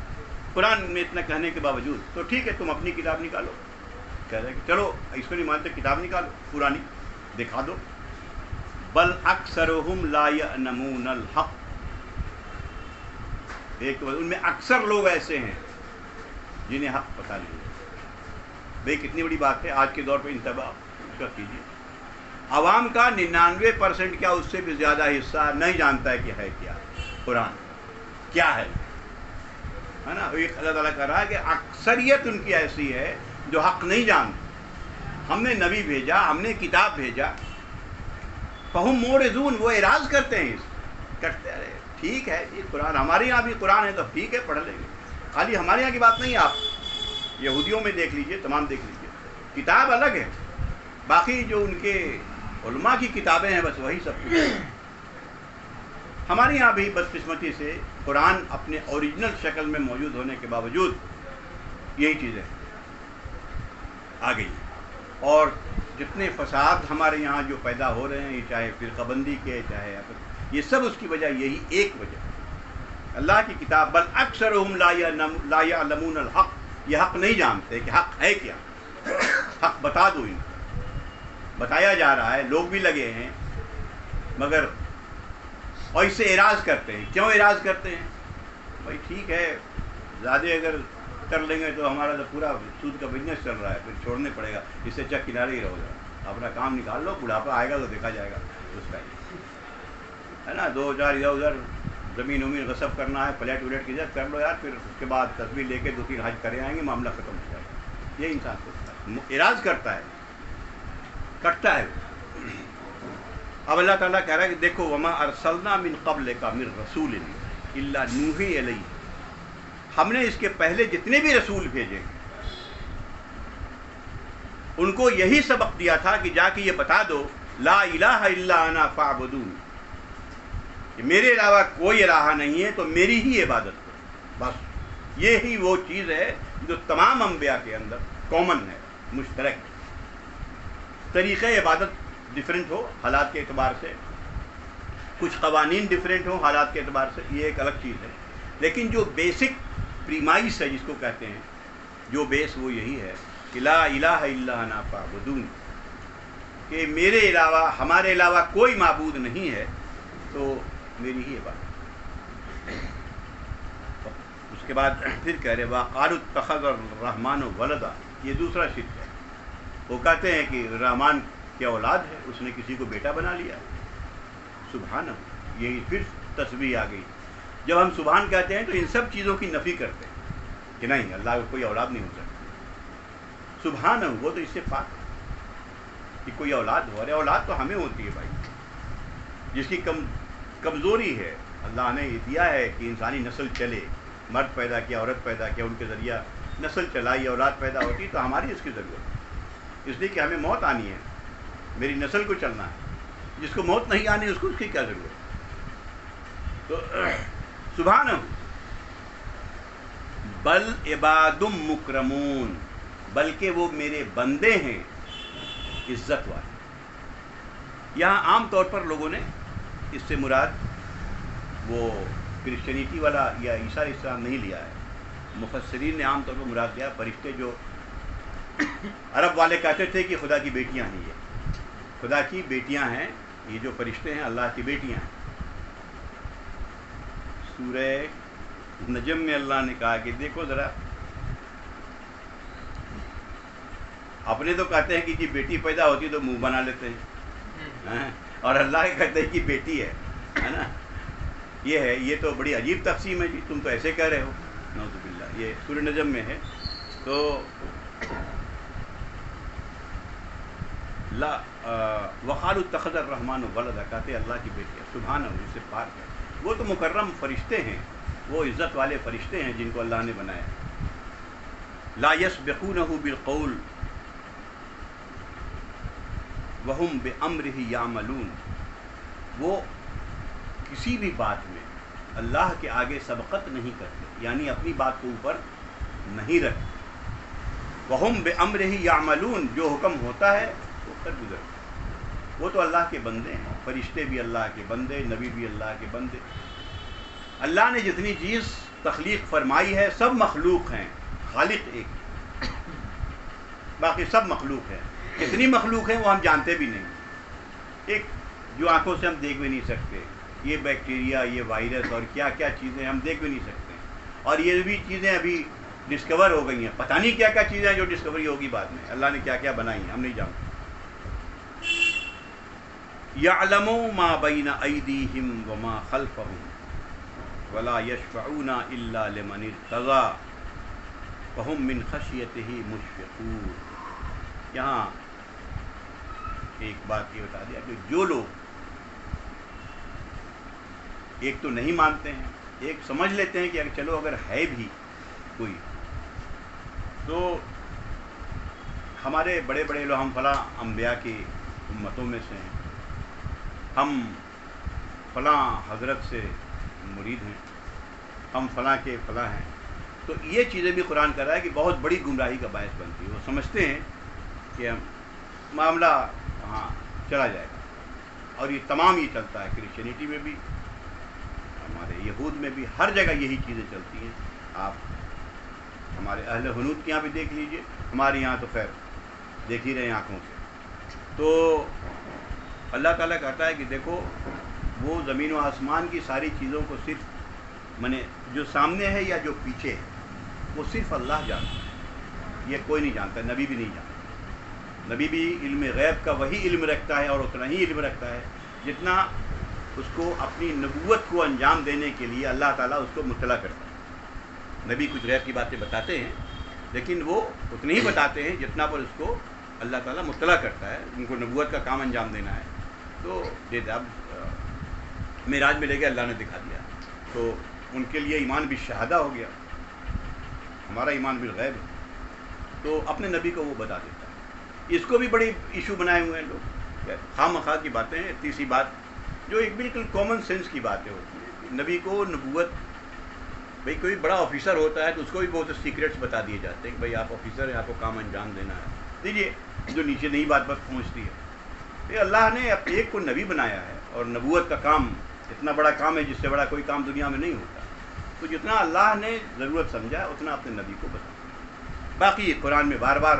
قرآن میں اتنا کہنے کے باوجود تو ٹھیک ہے, تم اپنی کتاب نکالو, کہہ رہے کہ چلو اس کو نہیں مانتے, کتاب نکالو پرانی دکھا دو. بل اکثرہم لا یعلمون الحق, ایک ان میں اکثر لوگ ایسے ہیں جنہیں حق پتہ نہیں. بھئی کتنی بڑی بات ہے, آج کے دور پہ انتباہ اس کا کیجیے. عوام کا 99% کیا اس سے بھی زیادہ حصہ نہیں جانتا ہے کہ ہے کیا قرآن, کیا ہے نا. ایک اللہ تعالیٰ کہہ رہا ہے کہ اکثریت ان کی ایسی ہے جو حق نہیں جانتے. ہم نے نبی بھیجا, ہم نے کتاب بھیجا, فہم معرضون, وہ اعراض کرتے ہیں, کرتے رہے. ٹھیک ہے یہ قرآن, ہمارے یہاں بھی قرآن ہے تو ٹھیک ہے پڑھ لیں گے. خالی ہمارے یہاں کی بات نہیں, آپ یہودیوں میں دیکھ لیجئے, تمام دیکھ لیجئے, کتاب الگ ہے, باقی جو ان کے علماء کی کتابیں ہیں بس وہی سب کچھ. ہمارے یہاں بھی بدقسمتی سے قرآن اپنے اوریجنل شکل میں موجود ہونے کے باوجود یہی چیزیں آ گئی، اور جتنے فساد ہمارے یہاں جو پیدا ہو رہے ہیں، چاہے فرقہ بندی کے، چاہے یہ سب اس کی وجہ یہی ایک وجہ ہے، اللہ کی کتاب بل اکثرهم لا یعلمون الحق، یہ حق نہیں جانتے کہ حق ہے کیا، حق بتا دو، ان بتایا جا رہا ہے، لوگ بھی لگے ہیں، مگر اور اس سے اعراض کرتے ہیں۔ کیوں اعراض کرتے ہیں؟ بھائی ٹھیک ہے، زیادہ اگر کر لیں گے تو ہمارا تو پورا سود کا بزنس چل رہا ہے، پھر چھوڑنے پڑے گا، اس سے اچھا کنارے ہی رہو گا، اپنا کام نکال لو، بڑھاپا آئے گا تو دیکھا جائے گا اس کا ہے نا، 2000 ادھر ادھر زمین ومین غصب کرنا ہے، فلیٹ ولیٹ کی جگہ کر لو یار، پھر اس کے بعد تصویر لے کے 2-3 حج کرے آئیں گے، معاملہ ختم ہو جائے گا۔ یہ انسان سوچتا ہے، اعراض کرتا ہے، کٹتا ہے۔ اب اللہ تعالیٰ کہہ رہا ہے کہ دیکھو وما ارسلنا من قبلک من رسول الا نوحی الیہ، ہم نے اس کے پہلے جتنے بھی رسول بھیجے ان کو یہی سبق دیا تھا کہ جا کے یہ بتا دو لا الہ الا انا فاعبدون، کہ میرے علاوہ کوئی الہ نہیں ہے تو میری ہی عبادت کرو، بس یہی وہ چیز ہے جو تمام انبیاء کے اندر کامن ہے، مشترک۔ طریقہ عبادت ڈفرینٹ ہو حالات کے اعتبار سے، کچھ قوانین ڈفرینٹ ہوں حالات کے اعتبار سے، یہ ایک الگ چیز ہے، لیکن جو بیسک پریمائس ہے جس کو کہتے ہیں، جو بیس وہ یہی ہے کہ لا الہ الا انا فاعبدون، کہ میرے علاوہ، ہمارے علاوہ کوئی معبود نہیں ہے تو میری ہی عبادت۔ اس کے بعد پھر کہہ رہے وَقَالُوا اتَّخَذَ الرَّحْمَنُ وَلَدًا، یہ دوسرا شرک ہے، وہ کہتے ہیں کہ رحمان کی اولاد ہے، اس نے کسی کو بیٹا بنا لیا، سبحانہ، یہی پھر تسبیح آ گئی۔ جب ہم سبحان کہتے ہیں تو ان سب چیزوں کی نفی کرتے ہیں کہ نہیں، اللہ کو کوئی اولاد نہیں ہو سکتی، سبحانہ، وہ تو اس سے پاک ہے کہ کوئی اولاد ہو رہے، اولاد تو ہمیں ہوتی ہے بھائی، جس کی کمزوری ہے، اللہ نے یہ دیا ہے کہ انسانی نسل چلے، مرد پیدا کیا، عورت پیدا کیا، ان کے ذریعہ نسل چلائی، اولاد پیدا ہوتی، تو ہماری اس کی ضرورت ہے، اس لیے کہ ہمیں موت آنی ہے، میری نسل کو چلنا ہے، جس کو موت نہیں آنی اس کو اس کی کیا ضرورت ہے؟ تو سبحانہ، بل عباد مکرمون، بلکہ وہ میرے بندے ہیں عزت والے۔ یہاں عام طور پر لوگوں نے اس سے مراد وہ کرسچینٹی والا یا عیسیٰ علیہ السلام نہیں لیا ہے، مفسرین نے عام طور پر مراد لیا فرشتے، جو عرب والے کہتے تھے کہ خدا کی بیٹیاں ہیں، یہ خدا کی بیٹیاں ہیں، یہ جو فرشتے ہیں اللہ کی بیٹیاں ہیں۔ سورہ نجم میں اللہ نے کہا کہ دیکھو ذرا، اپنے تو کہتے ہیں کہ جی بیٹی پیدا ہوتی تو منہ بنا لیتے ہیں، اور اللہ کہتے ہیں کہ بیٹی ہے نا، یہ ہے، یہ تو بڑی عجیب تقسیم ہے جی، تم تو ایسے کہہ رہے ہو، نعوذ باللہ۔ یہ سورہ نجم میں ہے۔ تو وقالوا اتخذ الرحمن ولدا، کہتے اللہ کی بیٹی ہے، سبحانہ، اس سے پاک ہے، وہ تو مکرم فرشتے ہیں، وہ عزت والے فرشتے ہیں جن کو اللہ نے بنایا۔ لا یسبقونہ بالقول وہم بامرہ یعملون، وہ کسی بھی بات میں اللہ کے آگے سبقت نہیں کرتے، یعنی اپنی بات کو اوپر نہیں رکھتے۔ وہم بامرہ یعملون، جو حکم ہوتا ہے وہ کر گزرتے، وہ تو اللہ کے بندے ہیں، فرشتے بھی اللہ کے بندے، نبی بھی اللہ کے بندے۔ اللہ نے جتنی چیز تخلیق فرمائی ہے سب مخلوق ہیں، خالق ایک، باقی سب مخلوق ہیں۔ کتنی مخلوق ہیں وہ ہم جانتے بھی نہیں، ایک جو آنکھوں سے ہم دیکھ بھی نہیں سکتے، یہ بیکٹیریا، یہ وائرس اور کیا کیا چیزیں ہم دیکھ بھی نہیں سکتے، اور یہ بھی چیزیں ابھی ڈسکور ہو گئی ہیں، پتہ نہیں کیا کیا چیزیں جو ڈسکوری ہوگی بعد میں، اللہ نے کیا کیا بنائی ہیں ہم نہیں جانتے۔ یعلم ما بین ایدیہم وما خلفہم ولا یشفعون الا لمن ارتضی وہم من خشیتہ مشفقون۔ یہاں ایک بات یہ بتا دیا کہ جو لوگ ایک تو نہیں مانتے ہیں، ایک سمجھ لیتے ہیں کہ چلو اگر ہے بھی کوئی، تو ہمارے بڑے بڑے لوگ، ہم فلاں انبیاء کی امتوں میں سے ہیں، ہم فلاں حضرت سے مرید ہیں، ہم فلاں کے فلاں ہیں. تو یہ چیزیں بھی قرآن کر رہا ہے کہ بہت بڑی گمراہی کا باعث بنتی ہے. وہ سمجھتے ہیں کہ معاملہ وہاں چلا جائے گا، اور یہ تمام یہ چلتا ہے کرسچینٹی میں بھی، ہمارے یہود میں بھی، ہر جگہ یہی چیزیں چلتی ہیں. آپ ہمارے اہل حنود کے یہاں بھی دیکھ لیجئے، ہمارے یہاں تو خیر دیکھ ہی رہے ہیں آنکھوں سے. تو اللہ تعالیٰ کہتا ہے کہ دیکھو وہ زمین و آسمان کی ساری چیزوں کو صرف جو سامنے ہے یا جو پیچھے ہے وہ صرف اللہ جانتا ہے، یہ کوئی نہیں جانتا، نبی بھی نہیں جانتا. نبی بھی علم غیب کا وہی علم رکھتا ہے، اور اتنا ہی علم رکھتا ہے جتنا اس کو اپنی نبوت کو انجام دینے کے لیے اللہ تعالیٰ اس کو مطلع کرتا ہے. نبی کچھ غیب کی باتیں بتاتے ہیں، لیکن وہ اتنے ہی بتاتے ہیں جتنا پر اس کو اللہ تعالیٰ مطلع کرتا ہے. ان کو نبوت کا کام انجام دینا ہے تو اب معراج میں لے کے اللہ نے دکھا دیا، تو ان کے لیے ایمان بالشہادہ ہو گیا. ہمارا ایمان بالغیب ہے، تو اپنے نبی کو وہ بتا دیتا ہے. اس کو بھی بڑی ایشو بنائے ہوئے ہیں لوگ، خواہ مخواہ کی باتیں ہیں. تیسری بات جو ایک بالکل کامن سینس کی باتیں ہوتی ہیں، نبی کو نبوت، بھئی کوئی بڑا آفیسر ہوتا ہے تو اس کو بھی بہت سیکریٹس بتا دیے جاتے ہیں کہ بھئی آپ آفیسر ہیں، آپ کو کام انجام دینا ہے. دیجیے جو نیچے نہیں بات بس پہنچتی ہے. یہ اللہ نے ایک کو نبی بنایا ہے، اور نبوت کا کام اتنا بڑا کام ہے جس سے بڑا کوئی کام دنیا میں نہیں ہوتا. تو جتنا اللہ نے ضرورت سمجھا اتنا اپنے نبی کو بتا. باقی قرآن میں بار بار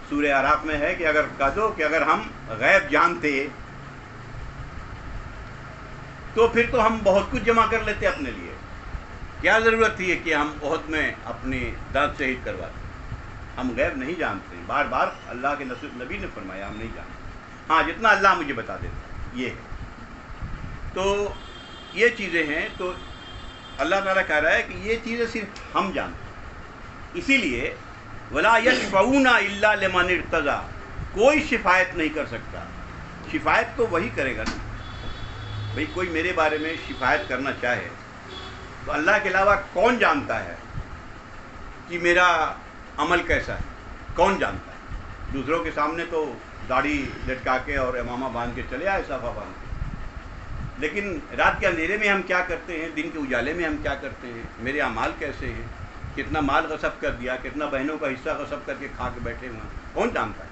سورہ اعراف میں ہے کہ اگر کہہ دو کہ اگر ہم غیب جانتے تو پھر تو ہم بہت کچھ جمع کر لیتے اپنے لیے. کیا ضرورت تھی کہ ہم احد میں اپنی دانت شہید کرواتے. ہم غیب نہیں جانتے. بار بار اللہ کے نبی نے فرمایا ہم نہیں جانتے، ہاں جتنا اللہ مجھے بتا دیتا یہ ہے. تو یہ چیزیں ہیں. تو اللہ تعالیٰ کہہ رہا ہے کہ یہ چیزیں صرف ہم جانتے ہیں. اسی لیے ولا یشفعون الا لمن ارتضی، کوئی شفاعت نہیں کر سکتا. شفاعت تو وہی کرے گا نا. بھئی کوئی میرے بارے میں شفاعت کرنا چاہے تو اللہ کے علاوہ کون جانتا ہے کہ میرا عمل کیسا ہے؟ کون جانتا ہے؟ دوسروں کے سامنے تو داڑھی لٹکا کے اور امامہ باندھ کے چلے آئے، صافہ باندھ کے، لیکن رات کے اندھیرے میں ہم کیا کرتے ہیں، دن کے اجالے میں ہم کیا کرتے ہیں، میرے اعمال کیسے ہیں، کتنا مال غصب کر دیا، کتنا بہنوں کا حصہ غصب کر کے کھا کے بیٹھے ہوئے ہیں، کون جانتا ہے؟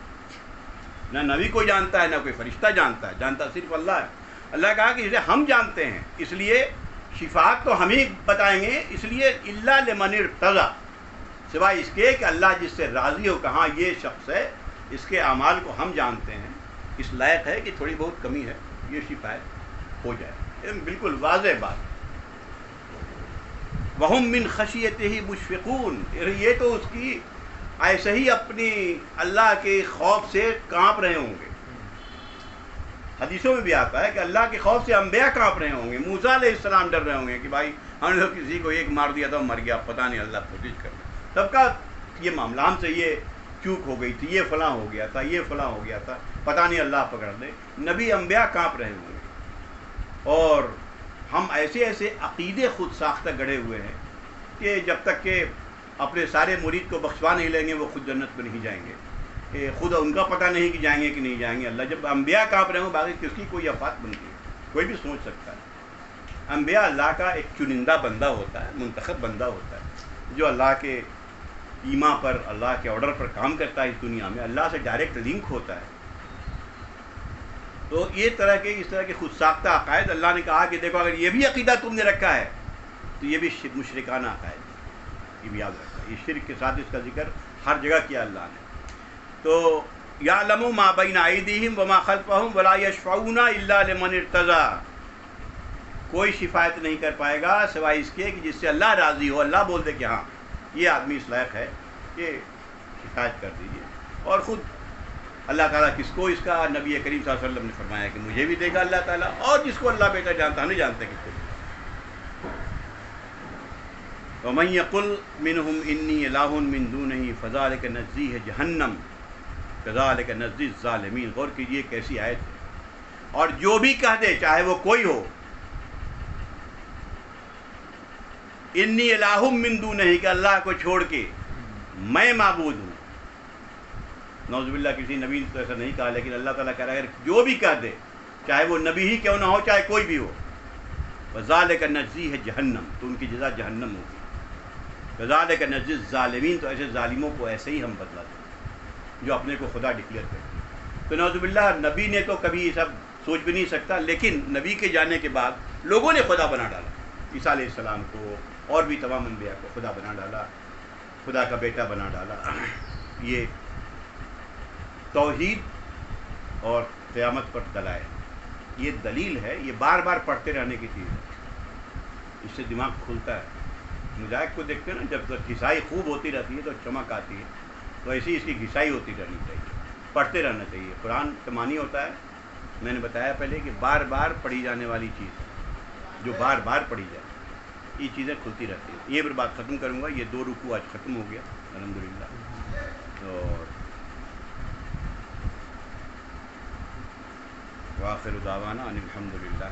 نہ نبی کو جانتا ہے، نہ کوئی فرشتہ جانتا ہے، جانتا صرف اللہ ہے. اللہ کہا کہ اسے ہم جانتے ہیں، اس لیے شفاعت تو ہم ہی بتائیں گے. اس لیے الا لمن ارتضی، سوائے اس کے کہ اللہ جس سے راضی ہو، کہاں یہ شخص ہے، اس کے اعمال کو ہم جانتے ہیں، اس لائق ہے کہ تھوڑی بہت کمی ہے، یہ شفاعت ہو جائے. یہ بالکل واضح بات. وَهُم مِّن خَشْيَتِهِ مُشْفِقُونَ، یہ تو اس کی ایسے ہی اپنی اللہ کے خوف سے کانپ رہے ہوں گے. حدیثوں میں بھی آتا ہے کہ اللہ کے خوف سے انبیاء کانپ رہے ہوں گے. موسیٰ علیہ السلام ڈر رہے ہوں گے کہ بھائی ہم لوگ کسی کو ایک مار دیا تھا مر گیا، پتہ نہیں اللہ پوزش کرنا. سب کا یہ معاملہ، ہم سے یہ چوک ہو گئی تھی، یہ فلاں ہو گیا تھا، یہ فلاں ہو گیا تھا، پتہ نہیں اللہ پکڑ دے. نبی انبیاء کانپ رہے ہوں گے. اور ہم ایسے ایسے عقیدے خود ساختہ گڑھے ہوئے ہیں کہ جب تک کہ اپنے سارے مرید کو بخشوا نہیں لیں گے وہ خود جنت میں نہیں جائیں گے. کہ خود ان کا پتہ نہیں کہ جائیں گے کہ نہیں جائیں گے. اللہ جب انبیاء کانپ رہے ہوں، باقی کس کی کوئی افات بنتی ہے؟ کوئی بھی سوچ سکتا ہے. انبیاء اللہ کا ایک چنندہ بندہ ہوتا ہے، منتخب بندہ ہوتا ہے، جو اللہ کے ایما پر، اللہ کے آرڈر پر کام کرتا ہے. اس دنیا میں اللہ سے ڈائریکٹ لنک ہوتا ہے. تو یہ اس طرح کے خود ساختہ عقائد، اللہ نے کہا کہ دیکھو اگر یہ بھی عقیدہ تم نے رکھا ہے تو یہ بھی مشرکانہ عقائد ہے، یہ بھی یاد رکھا. یہ شرک کے ساتھ اس کا ذکر ہر جگہ کیا اللہ نے. تو یعلم ما بین ایدیہم وما خلفہم ولا یشفعون الا لمن ارتضی، کوئی شفاعت نہیں کر پائے گا سوائے اس کے کہ جس سے اللہ راضی ہو. اللہ بول دے کہ ہاں یہ آدمی اس لائق ہے کہ شفاعت کر دیجیے. اور خود اللہ تعالیٰ کس کو، اس کا نبی کریم صلی اللہ علیہ وسلم نے فرمایا کہ مجھے بھی دے گا اللہ تعالیٰ، اور جس کو اللہ بیٹا جانتا، ہم نہیں جانتے کس کو. وَمَن يَقُلْ مِنْهُمْ إِنِّي إِلَٰهٌ مِّن دُونِهِ فَذَٰلِكَ نَجْزِيهِ جَهَنَّمَ كَذَٰلِكَ نَجْزِي الظَّالِمِينَ. غور کیجیے کیسی آیت ہے. اور جو بھی کہہ دے، چاہے وہ کوئی ہو، انی الہ من دونہ، کہ اللہ کو چھوڑ کے میں معبود ہوں. نعوذ باللہ کسی نبی نے تو ایسا نہیں کہا، لیکن اللہ تعالیٰ کہہ رہا ہے اگر جو بھی کہہ دے چاہے وہ نبی ہی کیوں نہ ہو، چاہے کوئی بھی ہو. وذالک نجزی ہے جہنم، تو ان کی جزا جہنم ہوگی. وذالک نجزی الظالمین، تو ایسے ظالموں کو ایسے ہی ہم بدلا دیں جو اپنے کو خدا ڈکلیئر کرتے ہیں. تو نعوذ باللہ نبی نے تو کبھی یہ سب سوچ بھی نہیں سکتا، لیکن نبی کے جانے کے بعد لوگوں نے خدا بنا ڈالا. عیسیٰ علیہ السلام کو اور بھی تمام انبیاء کو خدا بنا ڈالا، خدا کا بیٹا بنا ڈالا. یہ توحید اور قیامت پر دلائل، یہ دلیل ہے. یہ بار بار پڑھتے رہنے کی چیز ہے، اس سے دماغ کھلتا ہے. مجاہد کو دیکھتے ہیں نا، جب تک گھسائی خوب ہوتی رہتی ہے تو چمک آتی ہے، تو ایسی اس کی گھسائی ہوتی رہنی چاہیے، پڑھتے رہنا چاہیے. قرآن کا معنی ہوتا ہے، میں نے بتایا پہلے، کہ بار بار پڑھی جانے والی چیز جو بار بار پڑھی جائے، یہ چیزیں کھلتی رہتی ہیں. یہ پر بات ختم کروں گا. یہ 2 رکوع آج ختم ہو گیا الحمدللہ. اور وآخر دعوانا ان الحمدللہ.